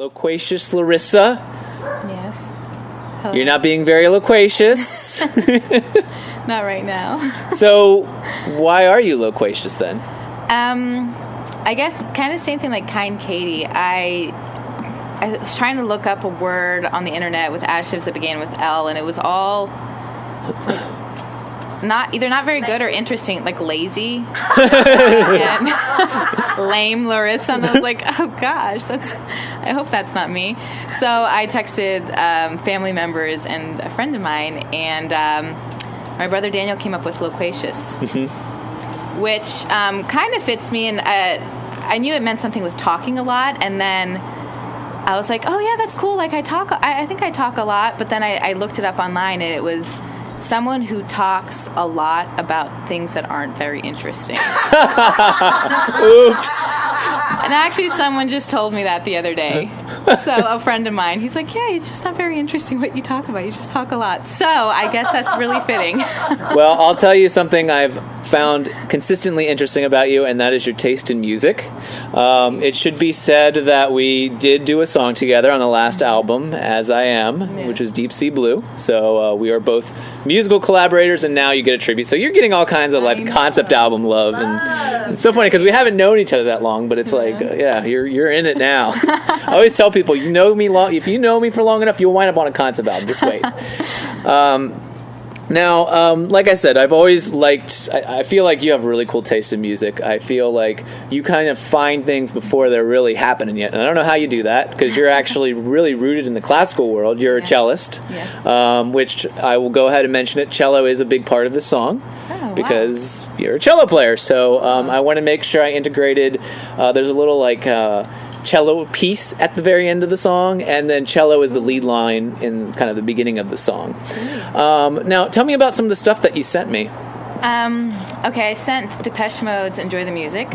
Loquacious Larissa. Yes. Hello. You're not being very loquacious. Not right now. So, why are you loquacious then? I guess kind of same thing like Kind Katie. I was trying to look up a word on the internet with adjectives that began with L, and it was all not very good or interesting, like lazy and lame Larissa. And I was like, oh gosh, I hope that's not me. So I texted family members and a friend of mine, and my brother Daniel came up with loquacious, which kind of fits me. And I knew it meant something with talking a lot, and then I was like, oh yeah, that's cool. Like I think I talk a lot, but then I looked it up online, and it was someone who talks a lot about things that aren't very interesting. Oops. And actually someone just told me that the other day. So a friend of mine, he's like, yeah, it's just not very interesting what you talk about. You just talk a lot. So I guess that's really fitting. Well, I'll tell you something I've found consistently interesting about you, and that is your taste in music. It should be said that we did do a song together on the last album, As I Am, which was Deep Sea Blue. So we are both musical collaborators, and now you get a tribute. So you're getting all kinds of like concept album love, and it's so funny because we haven't known each other that long, but it's like, yeah, you're in it now. I always tell people, if you know me for long enough, you'll wind up on a concept album. Just wait. Now, like I said, I've always liked, I feel like you have really cool taste in music. I feel like you kind of find things before they're really happening yet. And I don't know how you do that, because you're actually really rooted in the classical world. You're a cellist, which I will go ahead and mention it. Cello is a big part of the song. Because you're a cello player. So I want to make sure I integrated, there's a little like cello piece at the very end of the song, and then cello is the lead line in kind of the beginning of the song. Now, tell me about some of the stuff that you sent me. Okay, I sent Depeche Mode's Enjoy the Music,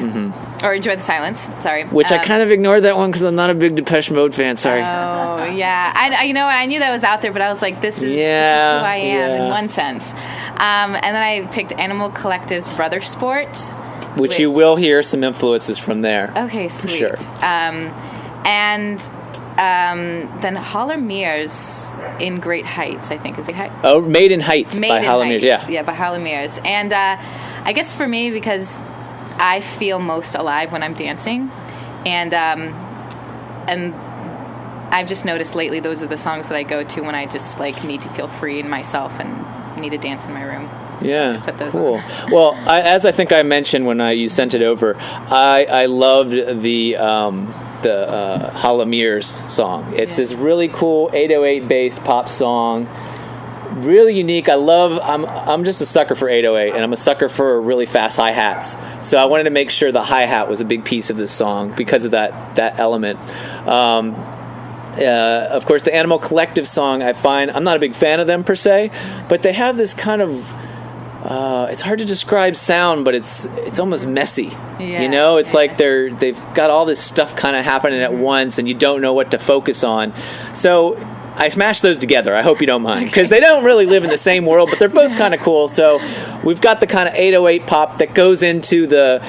or Enjoy the Silence, sorry. Which I kind of ignored that one because I'm not a big Depeche Mode fan, sorry. Oh, yeah. You know what, I knew that was out there, but I was like, this is who I am in one sense. And then I picked Animal Collective's Brother Sport. Which you will hear some influences from there. Okay, sweet. For sure. And then Holler Mears in Great Heights, I think. Is it Heights? Oh, Made in Heights by Holler Mears, yeah. Yeah, by Holler Mears. And I guess for me, because I feel most alive when I'm dancing. And I've just noticed lately those are the songs that I go to when I just like need to feel free in myself and need to dance in my room. Yeah, cool. Well, as I think I mentioned when you sent it over, I loved the Holler Mears song. It's this really cool 808 based pop song, really unique. I'm just a sucker for 808, and I'm a sucker for really fast hi hats. So I wanted to make sure the hi hat was a big piece of this song because of that element. Of course, the Animal Collective song, I find I'm not a big fan of them per se, but they have this kind of it's hard to describe sound, but it's almost messy. You know, it's like they've got all this stuff kind of happening at once, and you don't know what to focus on. So I smashed those together. I hope you don't mind, because they don't really live in the same world, but they're both kind of cool. So we've got the kind of 808 pop that goes into the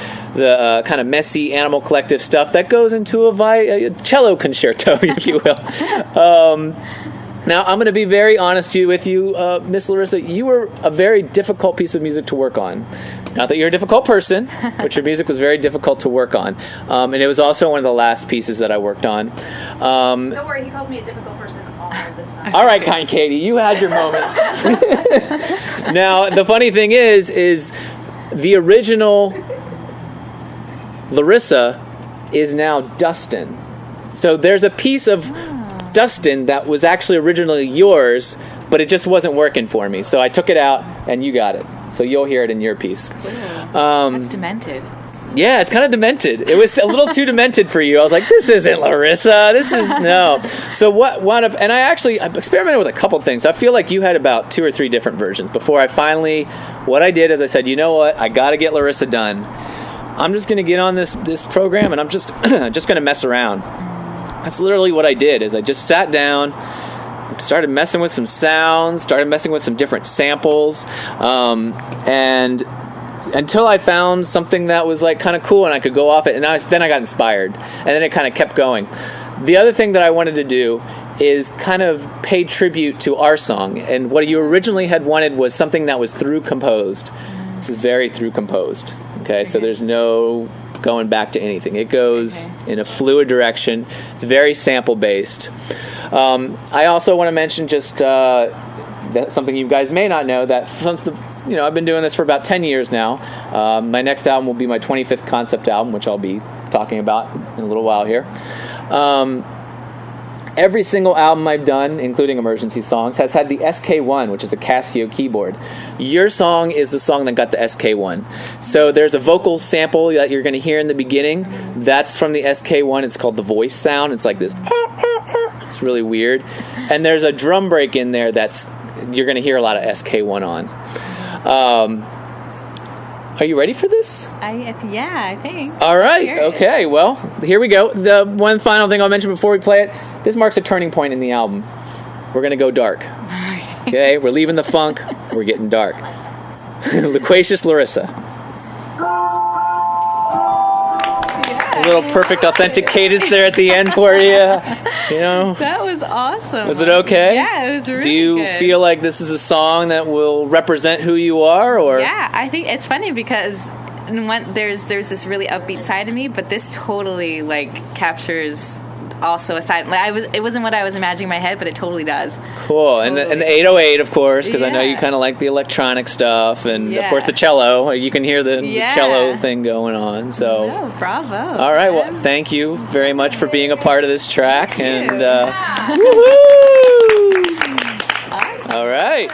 kind of messy Animal Collective stuff that goes into a cello concerto, if you will. Now, I'm going to be very honest with you, Miss Larissa. You were a very difficult piece of music to work on. Not that you're a difficult person, but your music was very difficult to work on. And it was also one of the last pieces that I worked on. Don't worry, he calls me a difficult person all the time. All right, Kind Katie, you had your moment. Now, the funny thing is the original Larissa is now Dustin. So there's a piece of Dustin that was actually originally yours, but it just wasn't working for me. So I took it out, and you got it. So you'll hear it in your piece. That's demented. Yeah, it's kind of demented. It was a little too demented for you. I was like, this isn't Larissa. This is, no. So what wound up, and I experimented with a couple things. I feel like you had about 2 or 3 different versions before what I did is I said, you know what, I got to get Larissa done. I'm just going to get on this program, and I'm just going to mess around. That's literally what I did, is I just sat down, started messing with some sounds, started messing with some different samples, and until I found something that was like kind of cool and I could go off it, and then I got inspired, and then it kind of kept going. The other thing that I wanted to do is kind of pay tribute to our song. And what you originally had wanted was something that was through composed. This is very through composed. Okay, so there's no going back to anything. It goes in a fluid direction. It's very sample based. I also want to mention just that something you guys may not know, that I've been doing this for about 10 years now. My next album will be my 25th concept album, which I'll be talking about in a little while here. Every single album I've done, including Emergency Songs, has had the SK1, which is a Casio keyboard. Your song is the song that got the SK1. So there's a vocal sample that you're going to hear in the beginning. That's from the SK1. It's called the voice sound. It's like this. It's really weird. And there's a drum break in there that's you're going to hear a lot of SK1 on. Are you ready for this? I think. All right. Okay. Well, here we go. The one final thing I'll mention before we play it. This marks a turning point in the album. We're going to go dark. Okay? We're leaving the funk. We're getting dark. Loquacious Larissa. A little perfect, authentic cadence there at the end for you. That was awesome. Was it okay? Yeah, it was really good. Do you feel like this is a song that will represent who you are? Or yeah, I think it's funny because there's this really upbeat side of me, but this totally captures also a side. It wasn't what I was imagining in my head, but it totally does. Cool. Totally. And the 808, of course, because I know you kind of like the electronic stuff, and of course the cello. You can hear the cello thing going on. So, bravo. All right. Well, thank you very much for being a part of this track. And awesome. woohoo! All right.